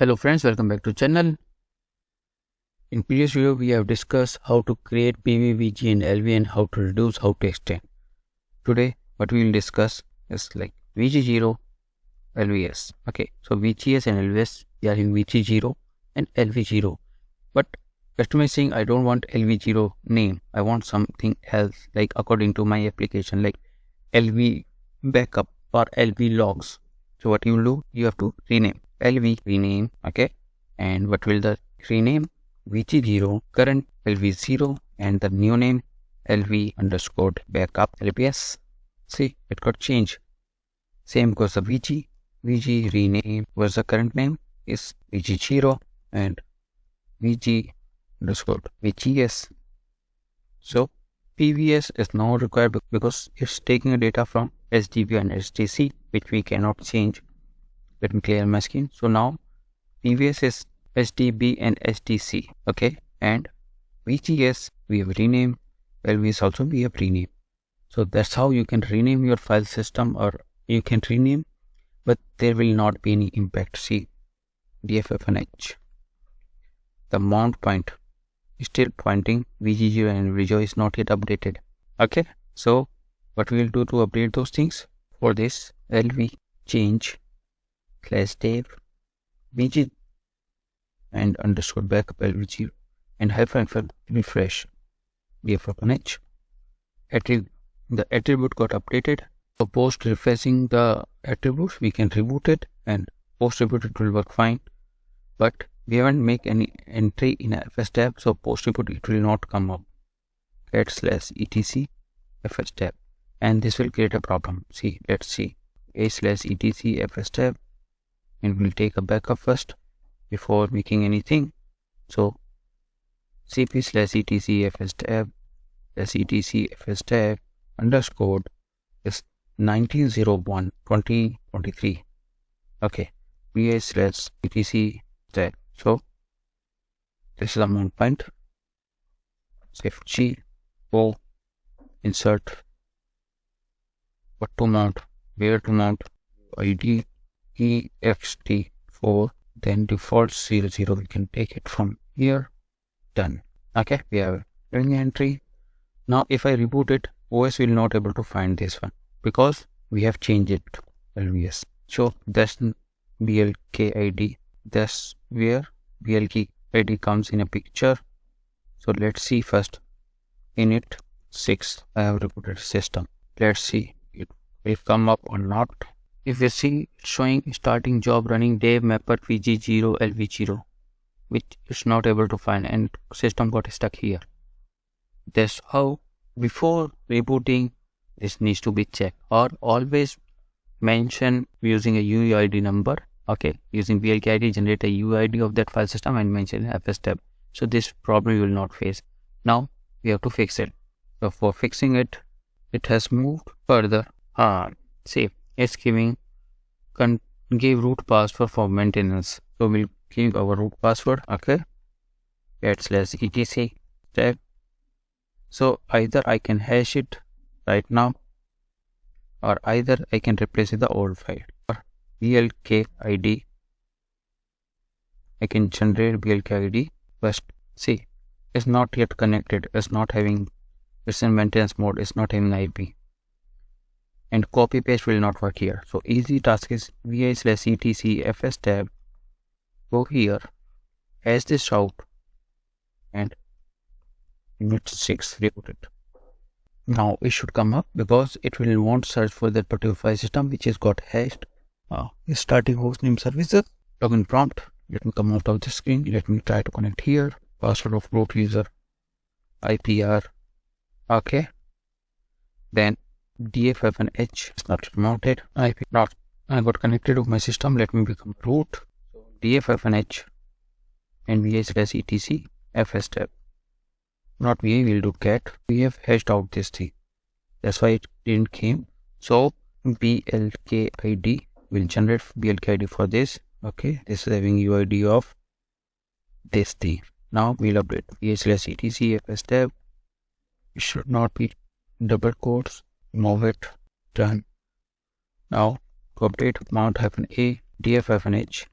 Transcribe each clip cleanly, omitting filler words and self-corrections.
Hello friends, welcome back to channel. In previous video we have discussed how to create PV, VG and LV and how to reduce, how to extend. Today what we will discuss is like VG0, LVS. Okay, so VGS and LVS, we are in VG0 and LV0. But customer is saying I don't want LV0 name, I want something else like according to my application like LV backup or LV logs. So what you will do, you have to rename LV rename, okay, and what will the rename? VG0 current LV0 and the new name LV underscore backup LVS. See, it got changed. Same goes the VG rename was the current name is VG0 and VG underscore VGS. So PVS is now required because it's taking a data from SDB and SDC, which we cannot change. Let me clear my screen. So now PVS is SDB and SDC, okay, and VGS we have renamed, LVS also we have renamed. So that's how you can rename your file system, or you can rename, but there will not be any impact. See, DFFNH, the mount point is still pointing VG0 and VG0 is not yet updated. Okay, so what we will do to update those things? For this, LV change /dev VG and underscore backup LV0 and hyphen refresh DFFNH. The attribute got updated. So post refreshing the attributes, we can reboot it, and post reboot it will work fine. But we haven't make any entry in fstab, so post reboot it will not come up. /etc fstab, and this will create a problem. See, let's see a/etc fstab, and we'll take a backup first before making anything. So cp/etc fstab underscore is 1901/2023. Okay, va/etc tab. So this is the mount point. Shift G, go, insert what to mount, where to mount, ID ext4, then default 00. We can take it from here. Done. Okay, we are doing an entry. Now if I reboot it, OS will not able to find this one because we have changed it to LVS. So that's BLK ID. That's where BLK ID comes in a picture. So let's see first. Init 6. I have rebooted system. Let's see it will come up or not. If you see showing starting job running dev mapper VG0 LV0, which is not able to find, and system got stuck here. That's how before rebooting this needs to be checked, or always mention using a UID number. Okay, using BLK ID generate a UID of that file system and mention fstab. So this problem you will not face. Now we have to fix it. So for fixing it, it has moved further. See, it's giving give root password for maintenance. So we'll give our root password. Okay, /etc tab. So either I can hash it right now, or either I can replace the old file. Or BLK ID, I can generate BLK ID first. See, it's not yet connected, it's not having, it's in maintenance mode, it's not having IP, and copy paste will not work here. So easy task is vi/etc fstab, go here, hash this out, and init 6, reboot it. Now it should come up because it will want search for that particular file system which is got hashed. Starting hostname services, login prompt. Let me come out of the screen. Let me try to connect here. Password of root user, IPR. Okay. Then DFFNH is not mounted. IP not. I got connected to my system. Let me become root. DFFNH and vi/etc fstab. Not vi, will do cat. We have hashed out this thing. That's why it didn't came. So BLK ID will generate BLK ID for this. Okay, this is having UID of this thing. Now we'll update vi/etc fstab. It should not be double quotes. Move it. Done. Now to update mount -a DFFNH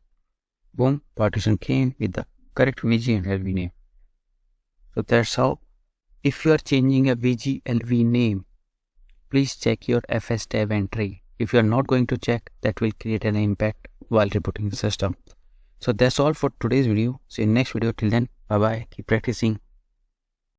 boom, partition came with the correct VG and LV name. So that's how. If you are changing a VG LV name, please check your fstab entry. If you are not going to check, that will create an impact while rebooting the system. So that's all for today's video. See you in next video. Till then, bye bye. Keep practicing.